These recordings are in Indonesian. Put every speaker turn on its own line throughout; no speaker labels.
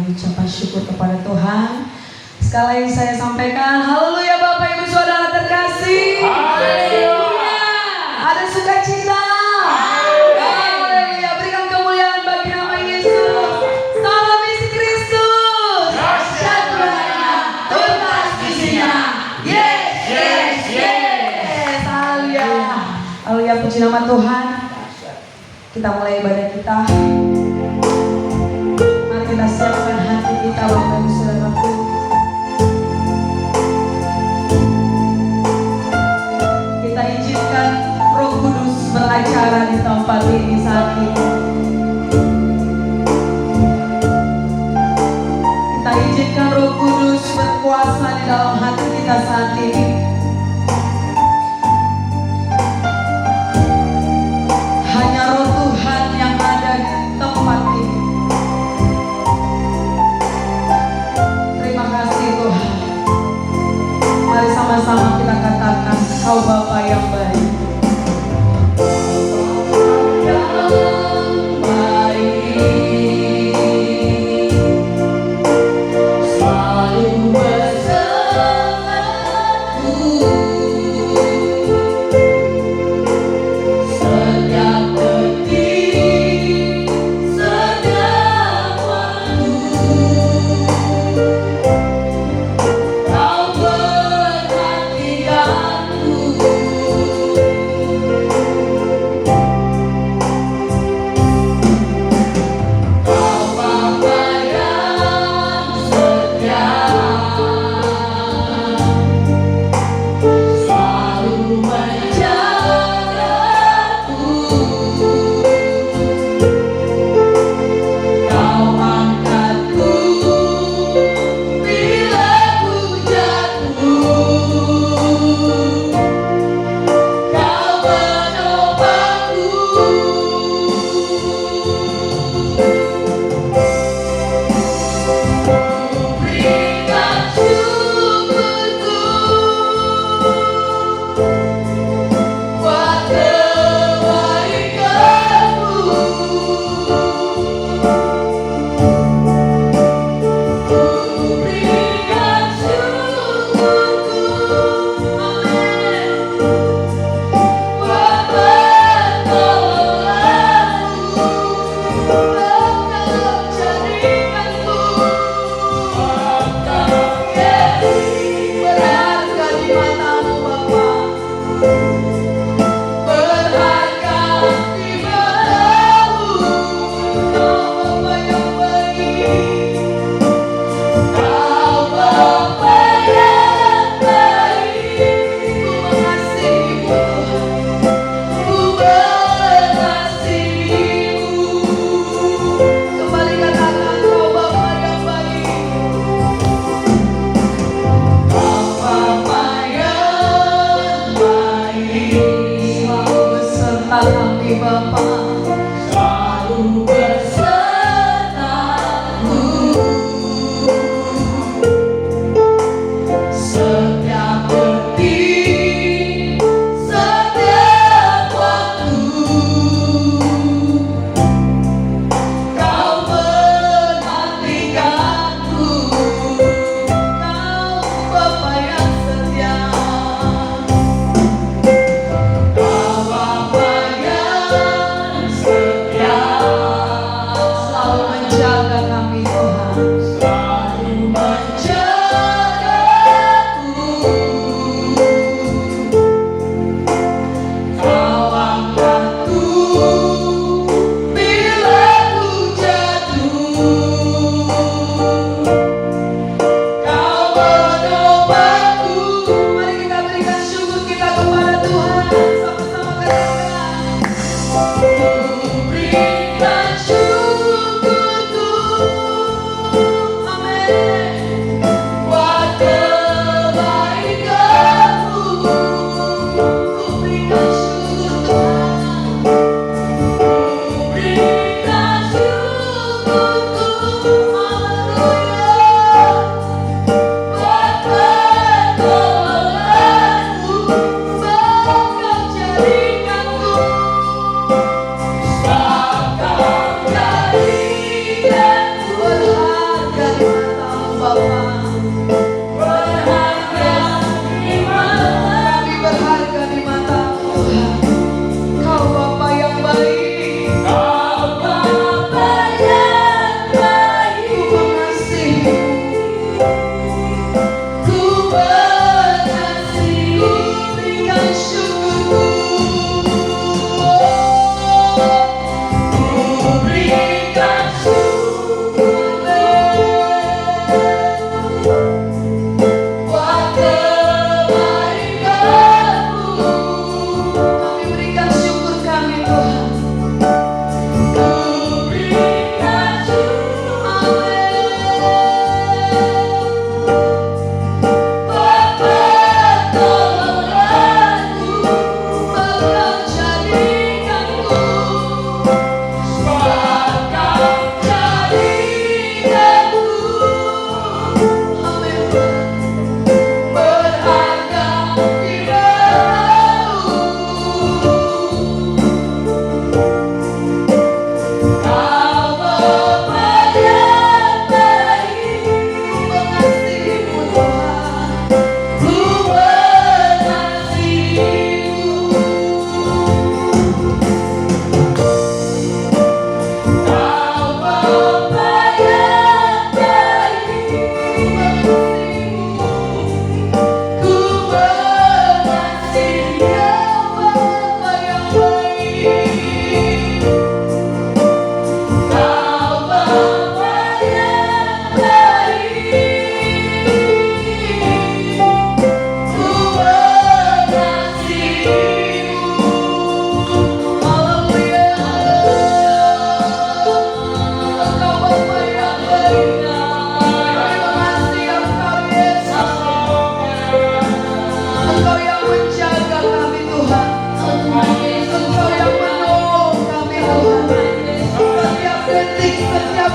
ucapan syukur kepada Tuhan. Sekali lagi saya sampaikan, haleluya Bapak Ibu Saudara terkasih. Haleluya. Ada sukacita. Haleluya. Berikan kemuliaan bagi nama Yesus. Salam isi Kristus. Syukurnya tuntas isinya. Yes, yes, yes. Haleluya. Haleluya, puji nama Tuhan. Kita mulai ibadah kita. Mari kita siapkan hati kita Bapak Ibu Saudaraku. Kita izinkan Roh Kudus beracara di tempat ini saat ini. Kita izinkan Roh Kudus berkuasa di dalam hati kita saat ini. Hanya Roh Tuhan yang ada di tempat ini. Terima kasih Tuhan. Mari sama-sama kita katakan, Kau Bapa yang baik.
Kau perhatianku.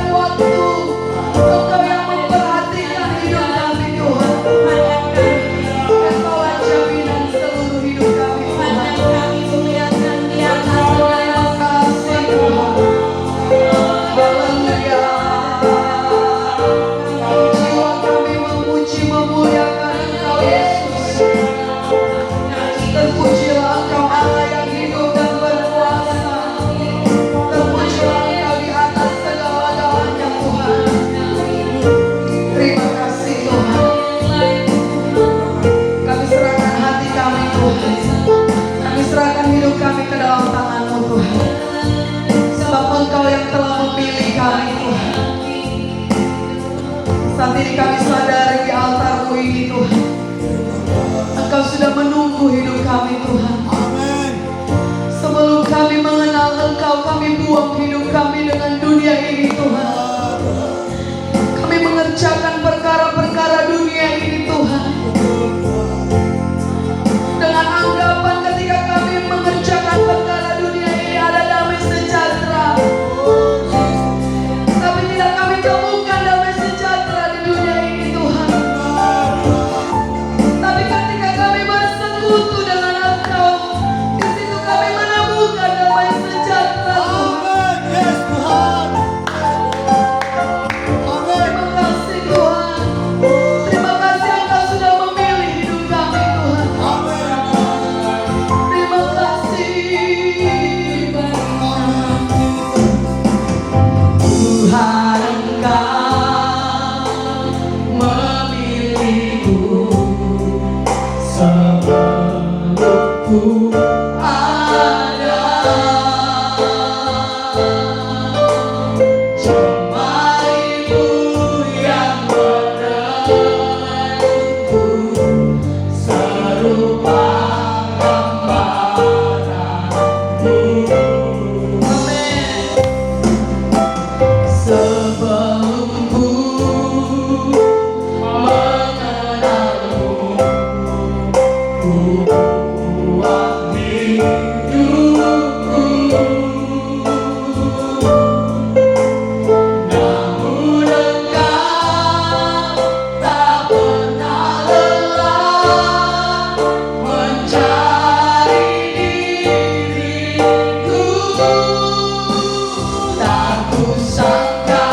memberikan waktu, Engkau yang memperhatikan hidup kami Tuhan. Engkaulah jaminan seluruh hidup kami Tuhan. Terima kasih Tuhan. Haleluya. Jiwa kami memuji memuliakan Engkau Yesus. Terpujilah Engkau Allah yang hidup dan berkuasa. Terpujilah Engkau di atas segala-galanya Tuhan. Terima kasih Tuhan. Kami serahkan hati kami Tuhan. Kami serahkan hidup kami ke dalam tangan-Mu Tuhan. Sebab Engkau yang telah memilih kami Tuhan. Saat ini kami sadari di altar-Mu ini Tuhan, Engkau sudah menunggu hidup kami Tuhan. Sebelum kami mengenal Engkau, kami buang hidup kami dengan dunia ini Tuhan. Kami mengerjakan perkara-perkara dunia ini Tuhan, dengan anggapan ketika kami mengerjakan perkara dunia ini ada damai sejahtera. Tapi tidak kami temukan damai sejahtera di dunia ini Tuhan. Tapi ketika kami bersekutu dengan Engkau, di situ kami menemukan damai sejahtera Tuhan. Terima kasih Tuhan. Terima kasih Engkau sudah memilih hidup kami Tuhan. Terima kasih. Tuhan Engkau memilihku sebelum ku ada. Jemarimu yang menentuku serupa gambaran-Mu. Amin. Sebelum ku mengenalmu, ku buat hidupku. Namun Engkau tak pernah lelah mencari diriku. Tak kusangka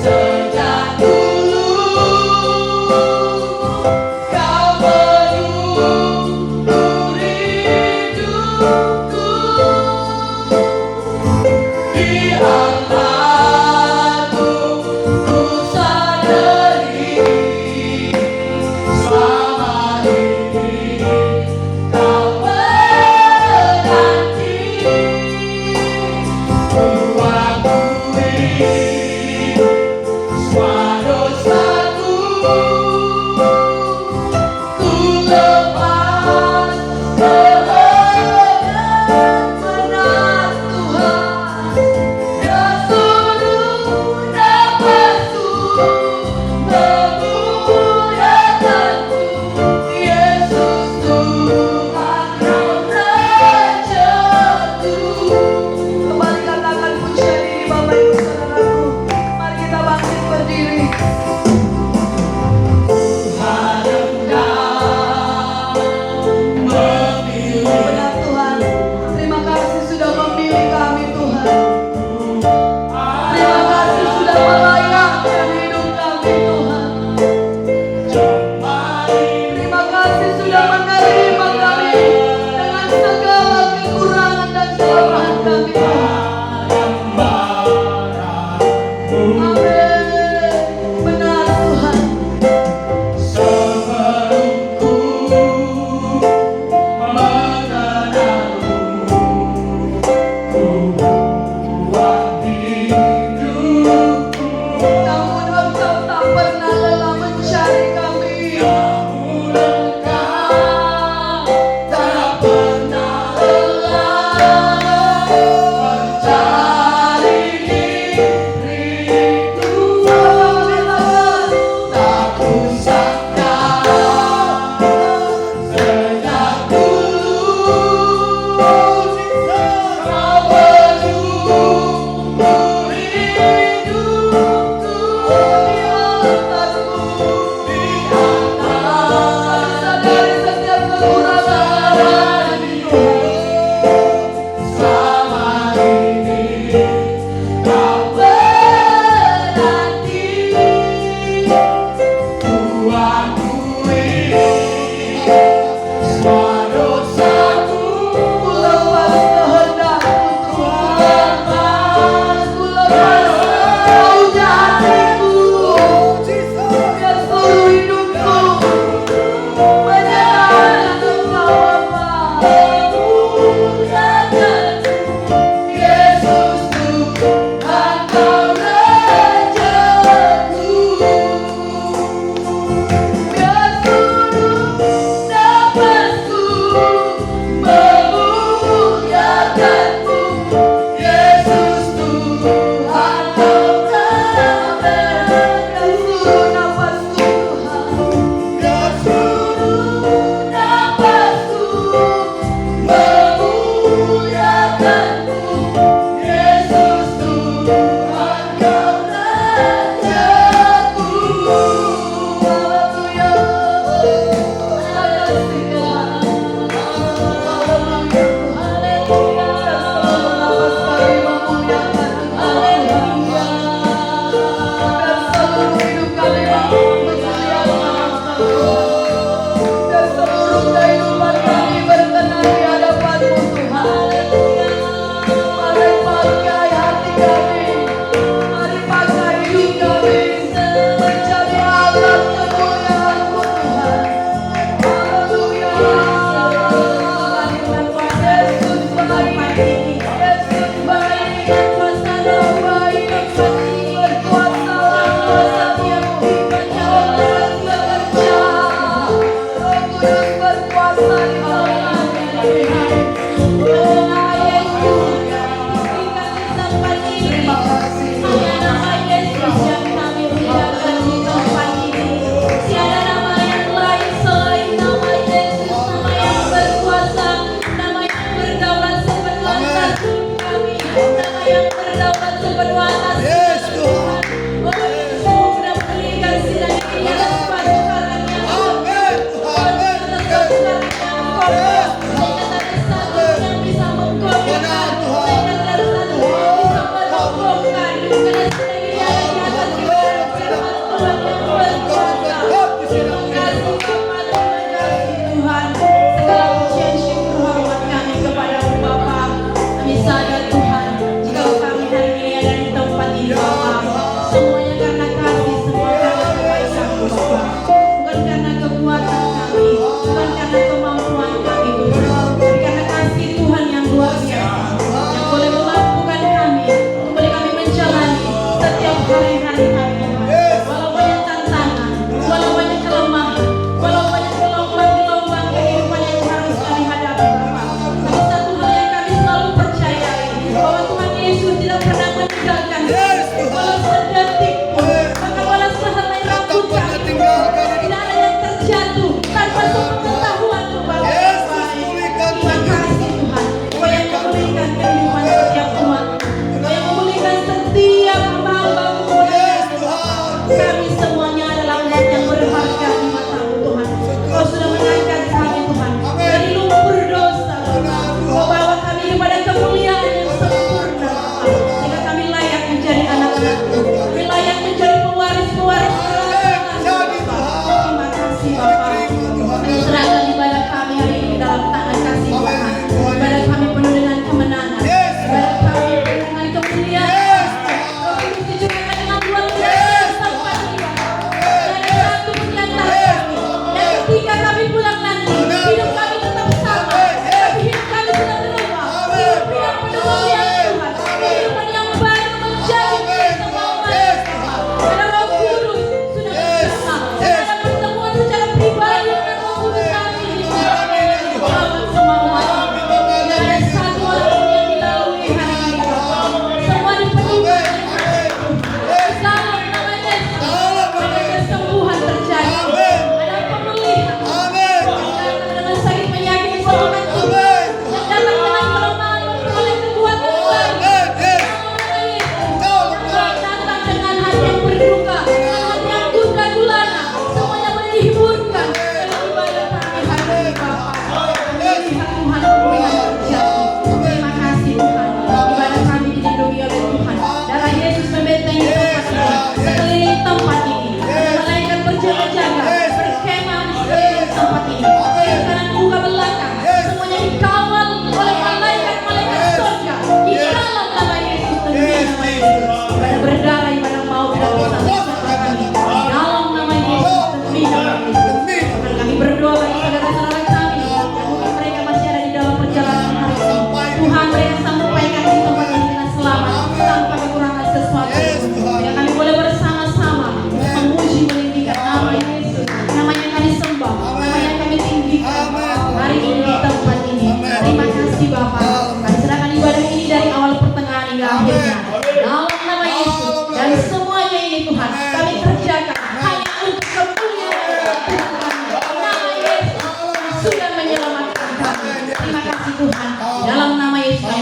sejak dulu Kau menyuruh hidupku. Di altarmu ku sadari selama ini Kau menanti. Ku akui semua dosaku, ku lepas kehendak benar Tuhan. Yesus nafasku memuliakanku. Yesus Tuhan Rajaku. Kembali katakan pujian ini Bapak Ibu Saudaraku.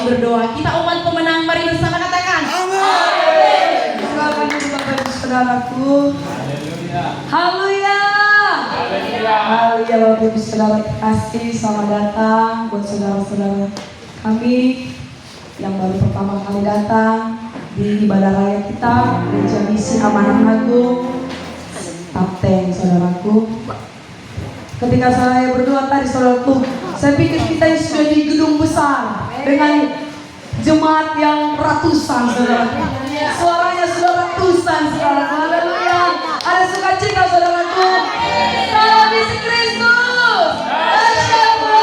berdoa. Kita umat pemenang, mari bersama katakan amin. Silakan Bapak Ibu Saudaraku. Haleluya. Haleluya Bapak Ibu Saudara terkasih, selamat datang buat saudara-saudara kami yang baru pertama kali datang di ibadah raya kita Gereja Misi Amanah Agung Kapten. Saudaraku, ketika saya berdoa tadi saudaraku, saya pikir kita sudah di gedung besar dengan jemaat yang ratusan saudaraku. Suaranya sudah ratusan saudaraku. Haleluya. Ada sukacita saudaraku. Salam misi Kristus. Asyhadu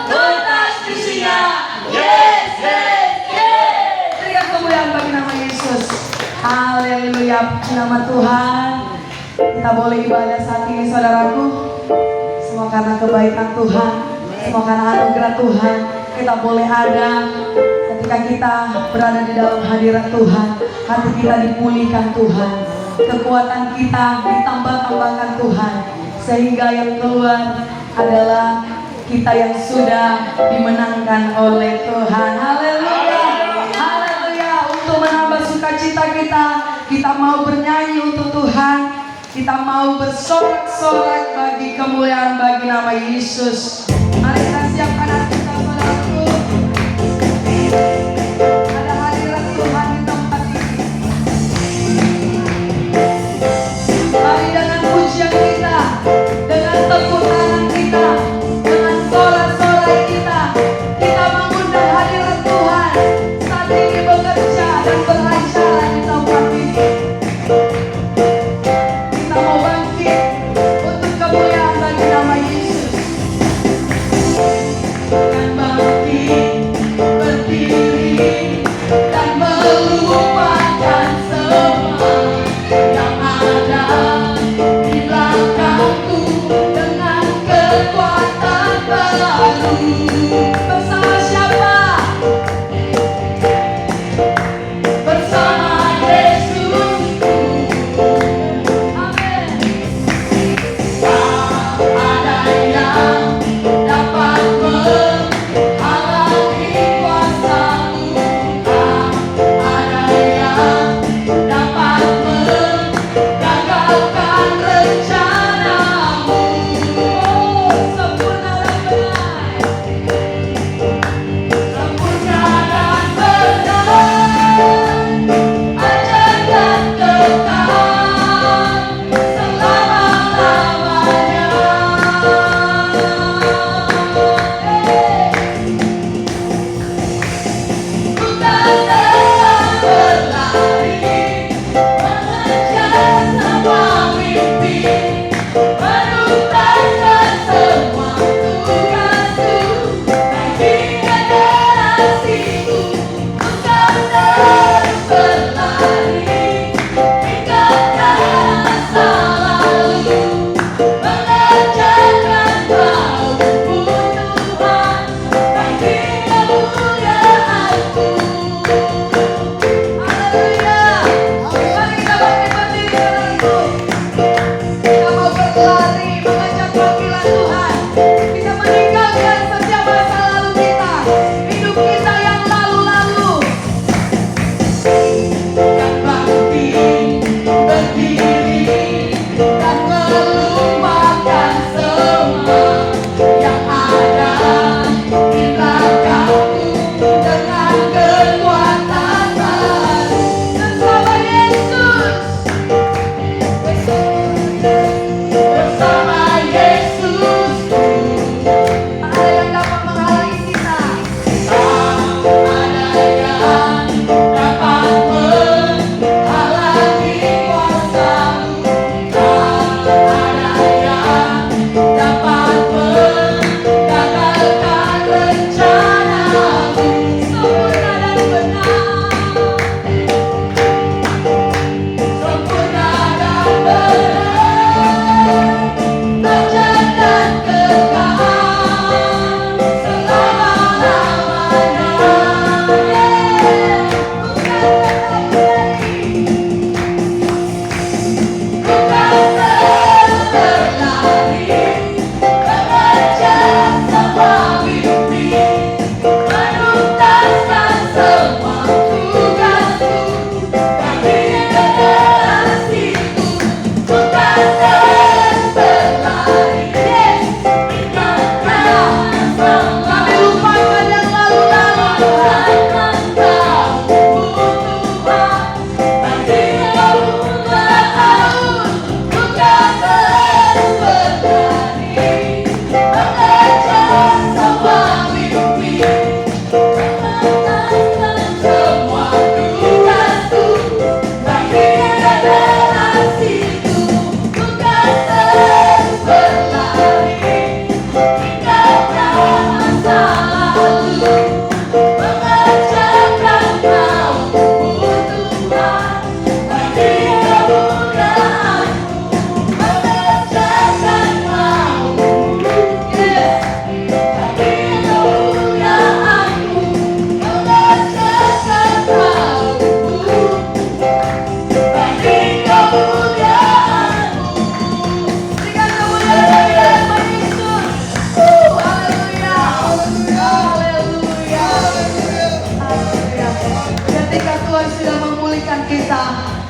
tuntas misinya. Yes, yes, yes. Berikan kemuliaan bagi nama Yesus. Haleluya. Nama Tuhan. Kita boleh ibadah saat ini saudaraku. Semua karena kebaikan Tuhan, semua karena anugerah Tuhan, kita boleh ada. Ketika kita berada di dalam hadirat Tuhan, hati kita dipulihkan Tuhan, kekuatan kita ditambah-tambahkan Tuhan, sehingga yang keluar adalah kita yang sudah dimenangkan oleh Tuhan. Haleluya, haleluya. Untuk menambah sukacita kita mau bernyanyi untuk Tuhan. Kita mau bersorak-sorak bagi kemuliaan bagi nama Yesus. Mari kita siapkan hati kita saudaraku. Ada hadirat Tuhan di tempat ini.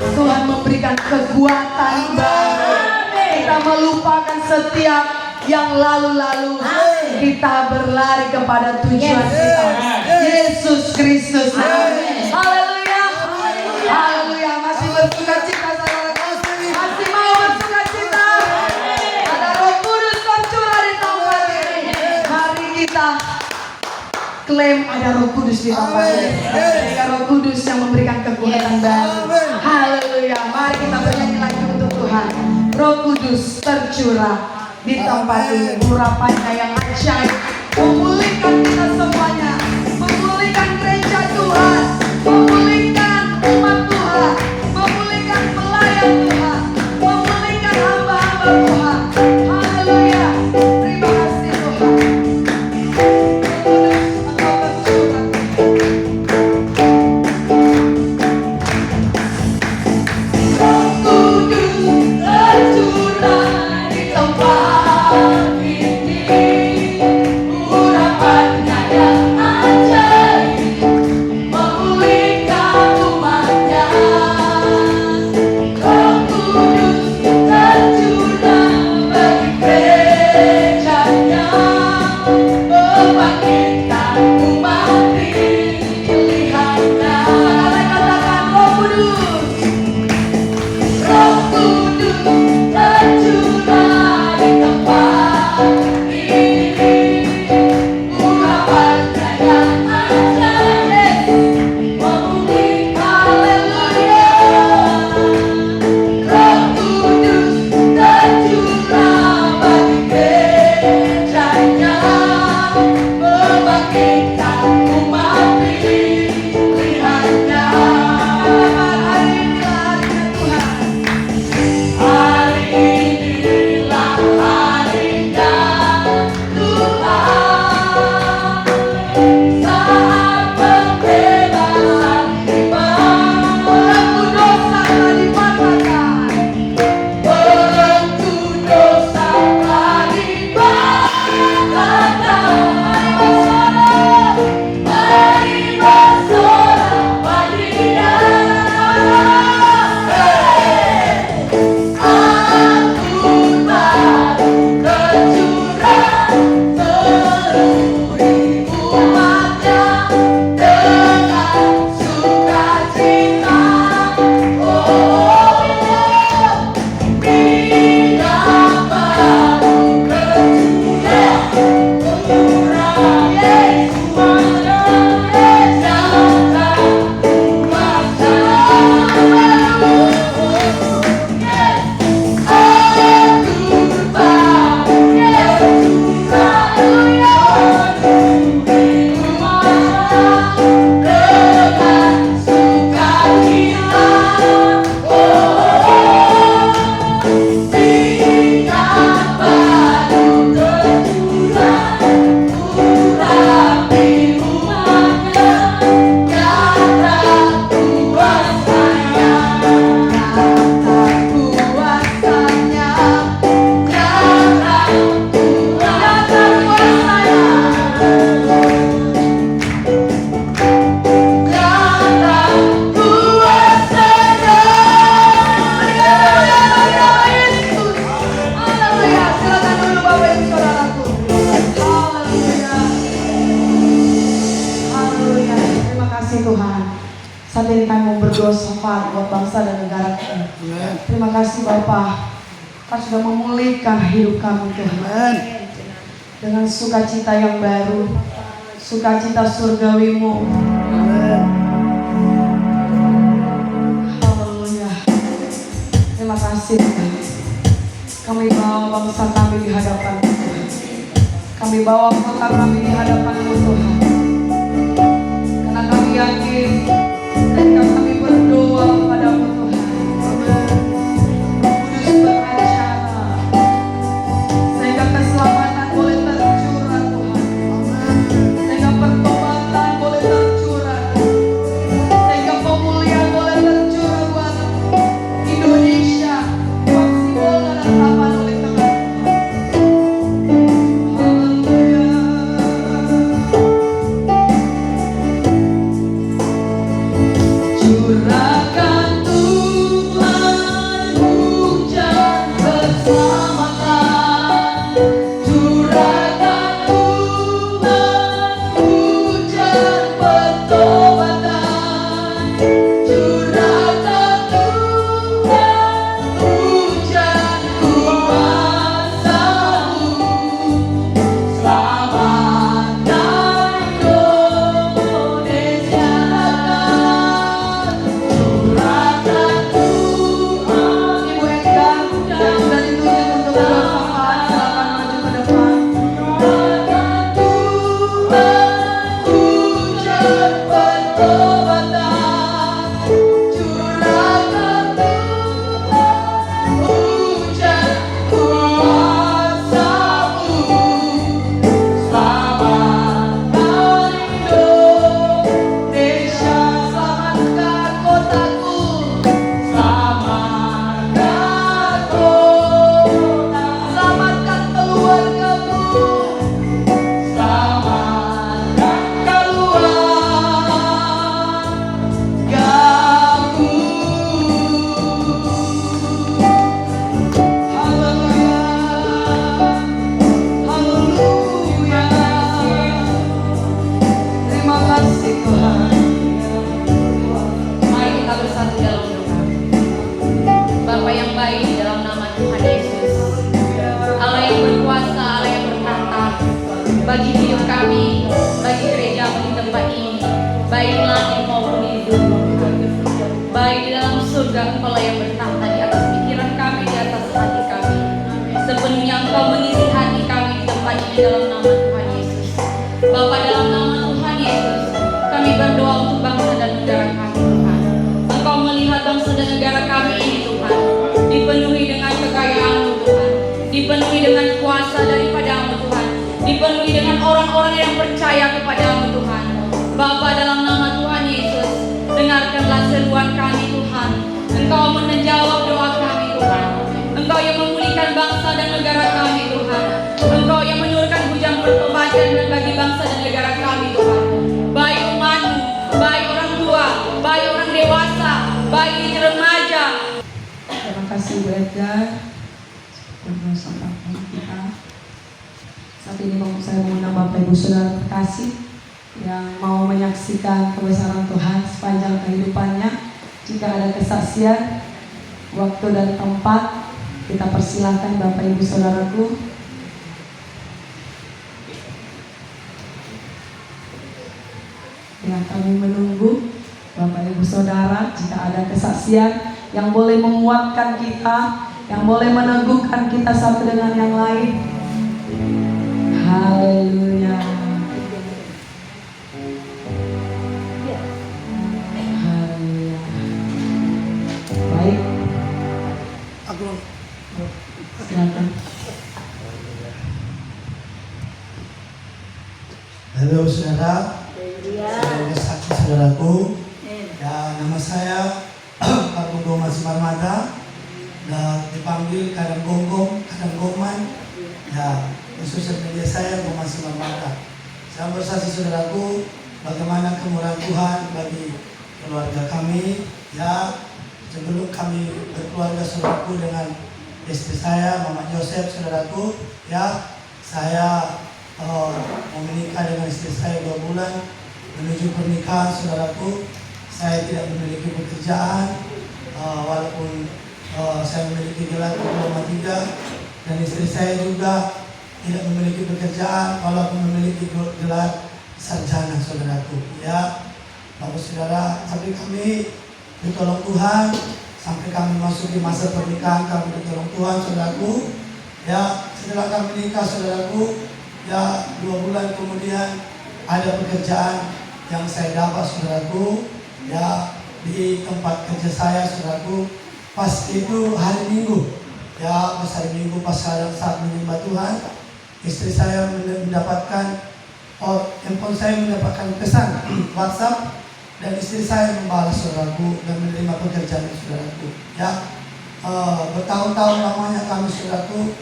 Tuhan memberikan kekuatan baru. Kita melupakan setiap yang lalu-lalu. Kita berlari kepada tujuan kita, Yesus Kristus. Haleluya. Haleluya. Masih bersuka cita saudaraku? Masih mau bersuka cita? Ada Roh Kudus tercurah di tempat ini. Mari kita klaim ada Roh Kudus di tempat ini. Ada Roh Kudus yang memberikan kekuatan baru. Haleluya. Mari kita bernyanyi lagi untuk Tuhan. Roh Kudus tercurah di tempat ini. Urapannya yang ajaib memulihkan kita semuanya, memulihkan gereja Tuhan, memulihkan umat Tuhan, memulihkan pelayan Tuhan, memulihkan hamba-hamba Tuhan. Haleluya. Terima kasih Tuhan. Roh Kudus tercurah di tempat ini. Urapannya yang ajaib memulihkan umatnya. Roh Kudus tercurah bagi gerejanya, membangkitkan umat pilihannya. Katakan Roh Kudus. Roh Kudus tercurah di tempat ini. Urapannya yang ajaib memulihkan. Haleluya. Roh Kudus tercurah bagi gerejanya, membangkitkan umat pilihannya. Hari inilah harinya Tuhan, saat pembebasan tiba. Belenggu dosa telah dipatahkan, belenggu dosa telah dipatahkan. Mari bersorak pagi dan anggur baru tercurah seluruh umatnya dengan sukacita. Oh, minyak baru tercurah, tercurah Yesus nyata kuasa. Anggur baru tercurah, dengan sukacita. Minyak baru tercurah, urapi umatnya, nyata kuasanya, nyata kuasanya, nyata kuasanya. Yesus. Haleluya. Silakan dulu Bapak Ibu Saudaraku. Haleluya. Haleluya. Terima kasih Tuhan. Saat ini kami mau berdoa syafaat buat bangsa dan negara kami. Terima kasih Bapak. Kau sudah memulihkan hidup kami Tuhan. Dengan sukacita yang baru, sukacita surgawimu. Haleluya. Terima kasih Tuhan. Kami bawa bangsa kami di hadapan Tuhan. Kami bawa kota kami di hadapan-Mu Tuhan. Karena kami yakin ketika kami berdoa kepada-Mu Tuhan, Kudus beracara sehingga keselamatan boleh tercurah Tuhan, sehingga pertobatan boleh tercurah, sehingga pemulihan boleh tercurah buat Indonesia, maksimal dan harapan oleh Tuhan. Haleluya.
Engkau lah yang bertahta di atas pikiran kami, di atas hati kami. Sepenuhnya Engkau mengisi hati kami di tempat ini dalam nama Tuhan Yesus. Bapa, dalam nama Tuhan Yesus, kami berdoa untuk bangsa dan negara kami, Tuhan. Engkau melihat bangsa dan negara kami ini, Tuhan, dipenuhi dengan kekayaan-Mu, Tuhan, dipenuhi dengan kuasa daripada-Mu, Tuhan, dipenuhi dengan orang-orang yang percaya kepada-Mu, Tuhan. Bapa, dalam nama Tuhan Yesus, dengarkanlah seruan kami, Tuhan. Engkau menjawab doa kami, Tuhan. Engkau yang memulihkan bangsa dan negara kami, Tuhan. Engkau yang menurunkan hujan pertobatan dan bagi bangsa dan negara kami, Tuhan. Baik umat-Mu, baik orang tua, baik orang dewasa, baik remaja.
Terima kasih Bu Edgar bersama kita. Saat ini saya mengundang Bapak Ibu Saudara terkasih yang mau menyaksikan kebesaran Tuhan sepanjang kehidupannya. Jika ada kesaksian, waktu dan tempat, kita persilahkan Bapak Ibu Saudaraku. Ya, kami menunggu Bapak Ibu Saudara, jika ada kesaksian yang boleh menguatkan kita, yang boleh meneguhkan kita satu dengan yang lain. Haleluya. Haleluya. Baik. Silakan.
Halo saudara, saya saksi saudaraku. Ya, nama saya Pak Gonggong Mas Marmada, dan dipanggil kadang Gonggong, kadang Gongman. Ya, sosial media saya Gonggong Mas Marmada. Saya bersaksi saudaraku bagaimana kemurahan Tuhan bagi keluarga kami. Ya, sebelum kami berkeluarga saudaraku dengan istri saya, Mama Joseph saudaraku. Ya, saya mau menikah dengan istri saya 2 bulan menuju pernikahan saudaraku. Saya tidak memiliki pekerjaan, walaupun saya memiliki gelar diploma 3, dan istri saya juga tidak memiliki pekerjaan walaupun memiliki gelar sarjana saudaraku. Ya, Bapak Saudara, tapi kami ditolong Tuhan sampai kami masuk di masa pernikahan, kami ditolong Tuhan saudaraku. Ya, setelah kami menikah saudaraku, ya 2 bulan kemudian ada pekerjaan yang saya dapat saudaraku. Ya, di tempat kerja saya saudaraku, pas itu hari Minggu. Ya, pas hari Minggu, pas saat menyembah Tuhan, istri saya mendapatkan handphone saya mendapatkan pesan WhatsApp, dan istri saya membalas saudaraku dan menerima pekerjaan saudaraku. Ya, bertahun-tahun lamanya kami saudaraku,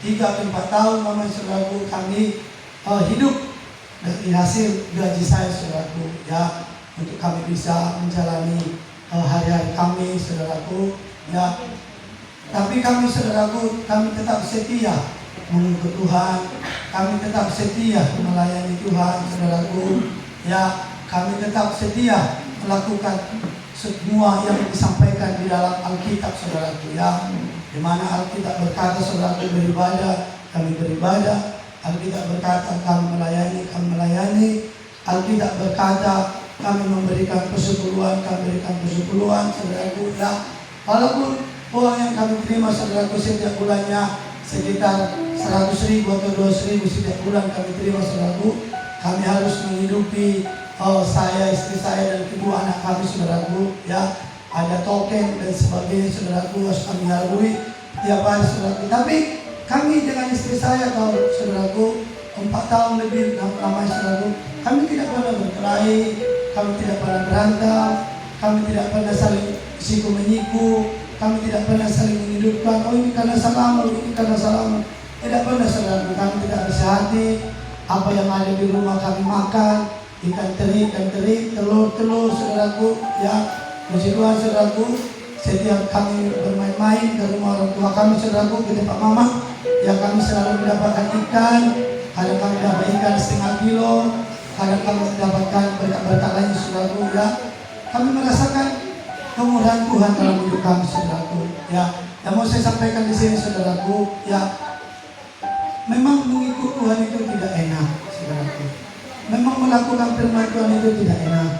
3-4 tahun lamanya saudaraku kami hidup dari hasil gaji saya saudaraku. Ya, untuk kami bisa menjalani hari-hari kami saudaraku. Ya, tapi kami saudaraku, kami tetap setia mengikut Tuhan, kami tetap setia melayani Tuhan saudaraku. Ya, kami tetap setia melakukan semua yang disampaikan di dalam Alkitab saudaraku. Ya, di mana Alkitab berkata saudaraku beribadah, kami beribadah. Alkitab berkata kami melayani. Alkitab berkata kami memberikan persepuluhan, kami berikan persepuluhan saudaraku. Ya, walaupun uang yang kami terima saudaraku setiap bulannya sekitar 100.000 atau 200.000 setiap bulan kami terima saudaraku, kami harus menghidupi saya, istri saya, dan kedua anak kami saudaraku. Ya, ada token dan sebagainya saudaraku harus kami lalui tiap hari saudaraku. Tapi kami dengan istri saya saudaraku 4 tahun lebih lamanya saudaraku, kami tidak pernah berkelahi, kami tidak pernah berantem, kami tidak pernah saling siku menyiku, kami tidak pernah saling menghidupkan, ini karena salahmu, ini karena salahmu. Tidak pernah saudaraku, kami tidak bersehati. Apa yang ada di rumah kami makan, ikan teri, telur saudaraku. Ya, puji Tuhan saudaraku, setiap kami bermain-main ke rumah orang tua kami saudaraku, ke tempat mama, ya kami selalu mendapatkan ikan. Kadang kami dapat ikan 1/2 kilo, kadang kami mendapatkan berkat-berkat lain saudaraku. Ya, kami merasakan kemurahan Tuhan dalam hidup kami saudaraku. Ya, yang mau saya sampaikan di sini saudaraku, ya, memang mengikut Tuhan itu tidak enak saudaraku. Memang melakukan firman Tuhan itu tidak enak.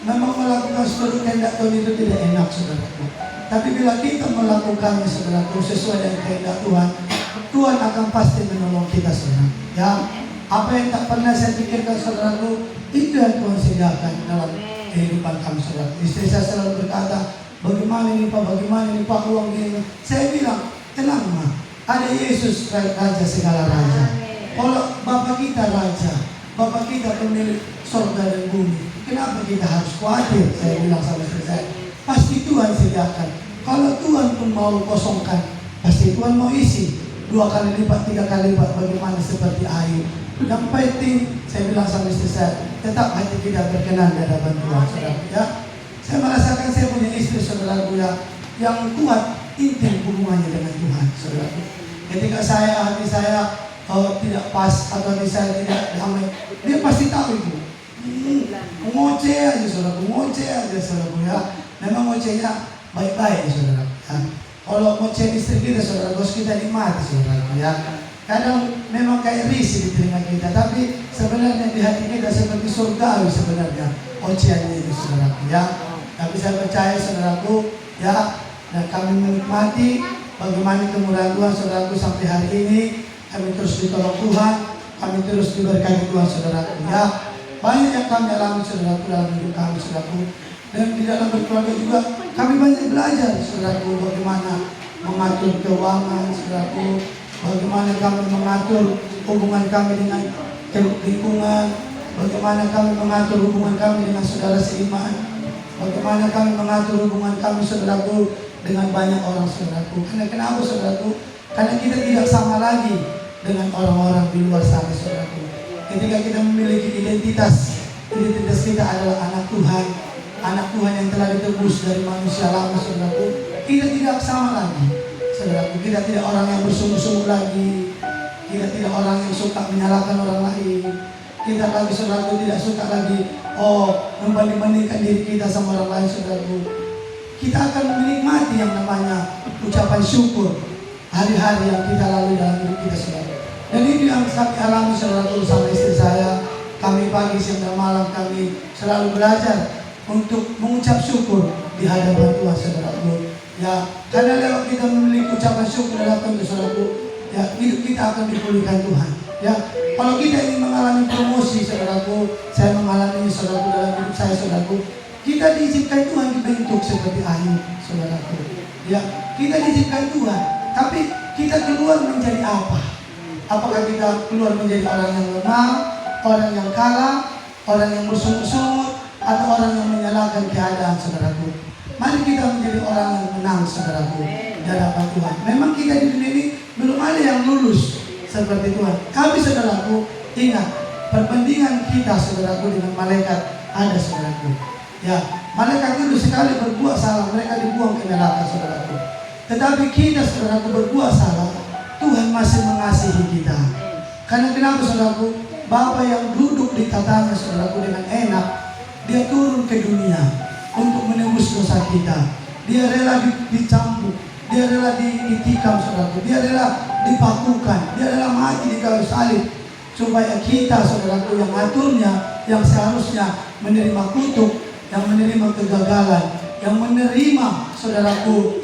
Memang melakukan seluruh kehendak Tuhan itu tidak enak saudaraku. Tapi bila kita melakukannya saudaraku sesuai dengan kehendak Tuhan, Tuhan akan pasti menolong kita saudara. Ya, apa yang tak pernah saya pikirkan saudaraku, itu yang Tuhan sediakan dalam kehidupan kami saudara. Istri saya selalu berkata, bagaimana ini Pak uang ini. Saya bilang, tenang Ma, ada Yesus Raja segala raja. Kalau Bapak kita Raja, Bapak kita pemilik surga dan bumi, kenapa kita harus khawatir? Saya bilang sama istri saya, pasti Tuhan sediakan. Kalau Tuhan pun mau kosongkan, pasti Tuhan mau isi 2 kali lipat, 3 kali lipat, bagaimana seperti Ayub. Yang penting, saya bilang sama istri saya, tetap hati kita berkenan di hadapan Tuhan, saudara. Ya, saya merasakan saya punya istri, saudaraku ya, yang kuat intim hubungannya dengan Tuhan, saudara. Ketika hati saya tidak pas atau hati saya tidak damai, dia pasti tahu itu. Ngoceh aja, saudaraku, ngoceh aja, saudaraku ya. Memang ngocehnya baik-baik, saudara. Ya. Kalau ngoceh istri kita, saudara, bos kita nikmati, saudara. Ya. Kadang memang kayak risih di telinga kita, tapi sebenarnya di hati kita seperti surgawi sebenarnya ocehannya itu, saudara. Ya. Tapi saya percaya, saudaraku, ya, dan kami menikmati bagaimana kemurahan Tuhan, saudaraku, sampai hari ini. Kami terus ditolong Tuhan, kami terus diberkati Tuhan, saudaraku. Ya. Banyak yang kami alami, saudaraku, dalam hidup kami, saudaraku. Dan di dalam berkeluarga juga kami banyak belajar, saudaraku, bagaimana mengatur keuangan, saudaraku, bagaimana kami mengatur hubungan kami dengan lingkungan, bagaimana kami mengatur hubungan kami dengan saudara seiman, bagaimana kami mengatur hubungan kami, saudaraku, dengan banyak orang, saudaraku. Karena kenapa, saudaraku? Karena kita tidak sama lagi dengan orang-orang di luar sana, saudaraku. Ketika kita memiliki identitas kita adalah anak Tuhan. Anak Tuhan yang telah ditebus dari manusia lama, saudaraku. Kita tidak sama lagi, saudaraku. Kita tidak orang yang bersungguh-sungguh lagi. Kita tidak orang yang suka menyalahkan orang lain. Kita lagi, saudaraku, tidak suka lagi membanding-bandingkan diri kita sama orang lain, saudaraku. Kita akan menikmati yang namanya ucapan syukur hari-hari yang kita lalui dalam hidup kita, saudara. Dan itu yang kami alami, saudaraku, sama istri saya. Kami pagi, siang, dan malam kami selalu belajar untuk mengucap syukur di hadapan Tuhan, saudaraku. Ya, karena lewat kita memiliki ucapan syukur dalam Tuhan, saudaraku, ya, hidup kita akan dipulihkan Tuhan. Ya, kalau kita ingin mengalami promosi, saudaraku, saya mengalami, saudaraku, dalam hidup saya, saudaraku, kita diizinkan Tuhan dibentuk seperti Ayub, saudaraku. Ya, kita diizinkan Tuhan, tapi kita keluar menjadi apa? Apakah kita keluar menjadi orang yang lemah, orang yang kalah, orang yang bersungut-sungut, atau orang yang menyalahkan keadaan, saudaraku? Mari kita menjadi orang yang menang, saudaraku, di hadapan Tuhan. Memang kita di dunia ini belum ada yang lulus seperti Tuhan. Kami, saudaraku, ingat perbandingan kita, saudaraku, dengan malaikat ada, saudaraku. Ya, malaikat itu sekali berbuat salah, mereka dibuang ke neraka, saudaraku. Tetapi kita, saudaraku, berbuat salah, Tuhan masih mengasihi kita. Karena kenapa, saudaraku? Bapa yang duduk di tatanya, saudaraku, dengan enak, dia turun ke dunia untuk menebus dosa kita. Dia rela dicambuk, dia rela ditikam, saudaraku, dia rela dipakukan, dia rela mati di kayu salib, supaya kita, saudaraku, yang aturnya, yang seharusnya menerima kutuk, yang menerima kegagalan, yang menerima, saudaraku,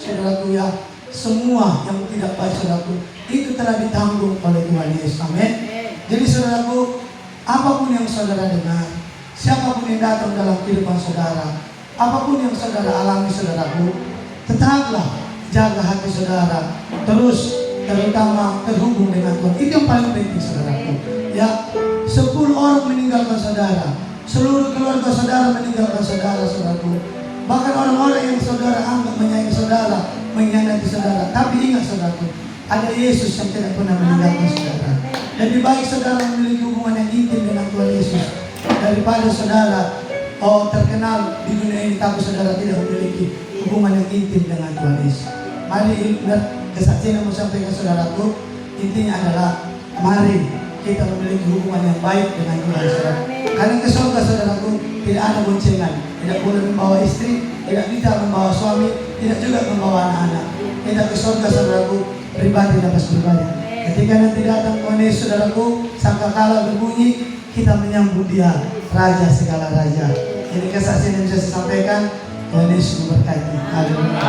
ya, semua yang tidak baik, saudaraku, itu telah ditanggung oleh Tuhan Yesus. Amin. Jadi, saudaraku, apapun yang saudara dengar, siapapun yang datang dalam kehidupan saudara, apapun yang saudara alami, saudaraku, tetaplah jaga hati saudara, terus terutama terhubung dengan Tuhan. Itu yang paling penting, saudaraku. Ya, 10 orang meninggalkan saudara, seluruh keluarga saudara meninggalkan saudara, saudaraku. Bahkan orang-orang yang saudara anggap menyayangi saudara, mengkhianati saudara. Tapi ingat, saudaraku, ada Yesus yang tidak pernah meninggalkan saudara. Lebih baik saudara memiliki hubungan yang intim dengan Tuhan Yesus daripada saudara terkenal di dunia ini tapi saudara tidak memiliki hubungan yang intim dengan Tuhan Yesus. Mari ingat kesaksian yang mau sampaikan, saudaraku, intinya adalah mari kita memiliki hubungan yang baik dengan Tuhan, saudara. Karena ke surga, saudaraku, tidak ada boncengan, tidak boleh membawa istri, tidak bisa membawa suami, tidak juga membawa anak-anak. Kita ke surga, saudaraku, pribadi lepas pribadi. Ketika nanti datang Tuhan Yesus, saudaraku, sangkakala berbunyi, kita menyambut Dia, Raja segala raja. Ini kesaksian yang bisa saya sampaikan. Tuhan Yesus memberkati. Haleluya.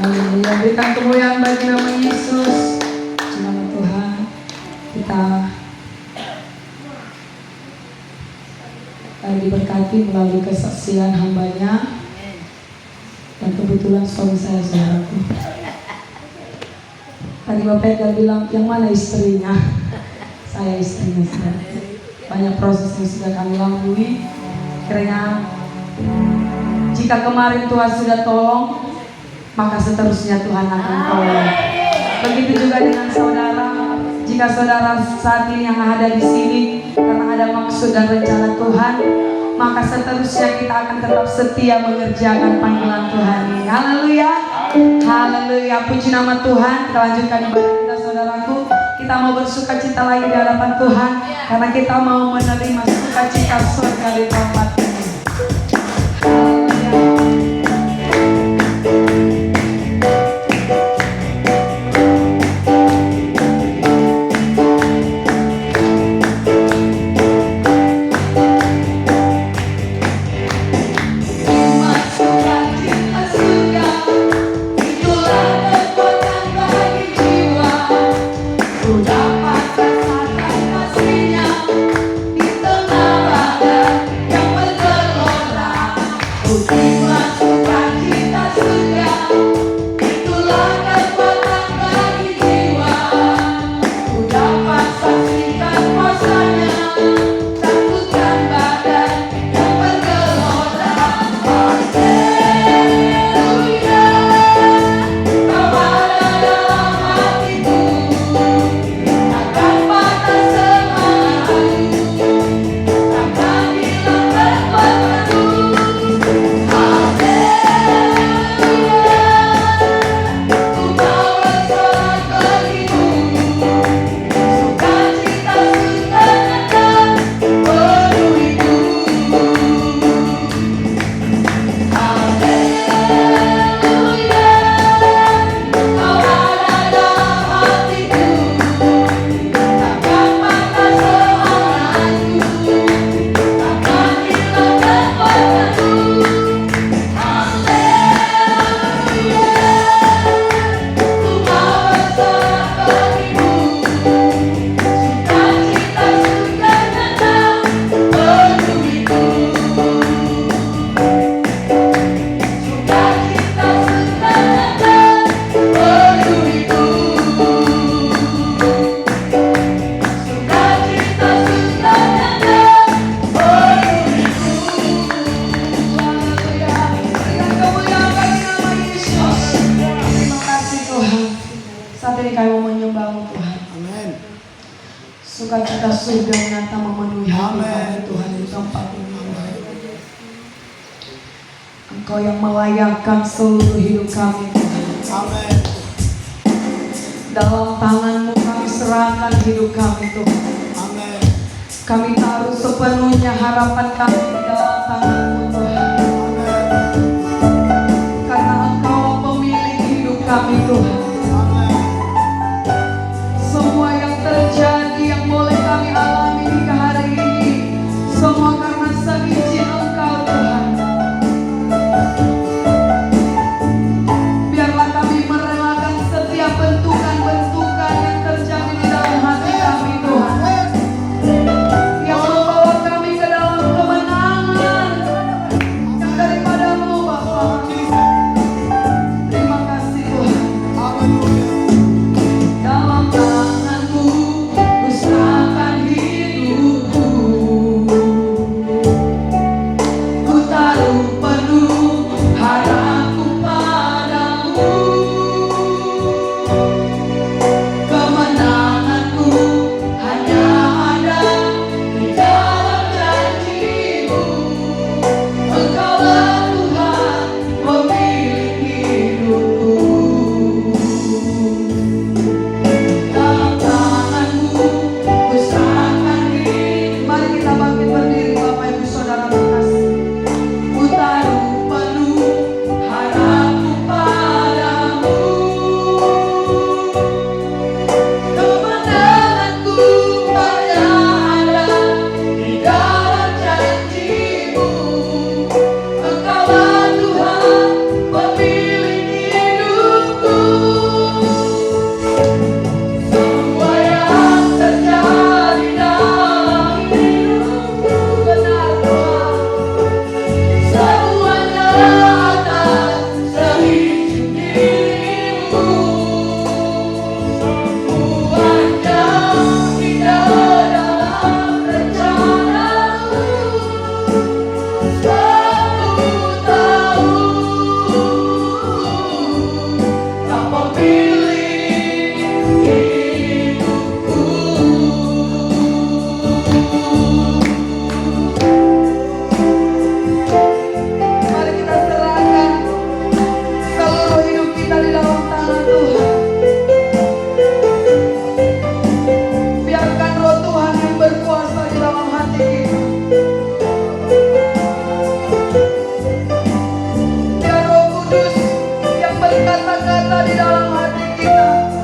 Haleluya. Berikan kemuliaan bagi nama Yesus. Nama Tuhan. Kita diberkati melalui kesaksian hambanya. Dan kebetulan suami saya saudaraku. Tadi Bapak Edgar bilang, yang mana istrinya? Saya istrinya saudara. Banyak proses yang sudah kami lalui. Kiranya jika kemarin Tuhan sudah tolong, maka seterusnya Tuhan akan tolong. Begitu juga dengan saudara. Jika saudara saat ini yang ada di sini karena ada maksud dan rencana Tuhan, maka seterusnya kita akan tetap setia mengerjakan panggilan Tuhan ini. Haleluya. Haleluya. Puji nama Tuhan. Kita lanjutkan ibadah kita saudaraku. Kita mau bersuka cita lagi di hadapan Tuhan karena kita mau menerima sukacita surga di tempat ini. Haleluya. Sukacita surga nyata memenuhi hati Tuhan di tempat ini. Engkau yang melayakkan seluruh hidup kami Tuhan.
Amin.
Dalam tangan-Mu kami serahkan hidup kami Tuhan.
Amin.
Kami taruh sepenuhnya harapan kami di dalam tangan-Mu Tuhan. Karena Engkau pemilik hidup kami Tuhan. Semua yang terjadi yang boleh kami alami hingga hari ini, semua karena seizin Engkau Tuhan. Biarlah kami merelakan setiap bentukan-bentukan yang terjadi di dalam hati kami Tuhan, yang membawa kami ke dalam kemenangan yang daripada-Mu Bapa. Terima kasih Tuhan. kata-kata di dalam hati kita.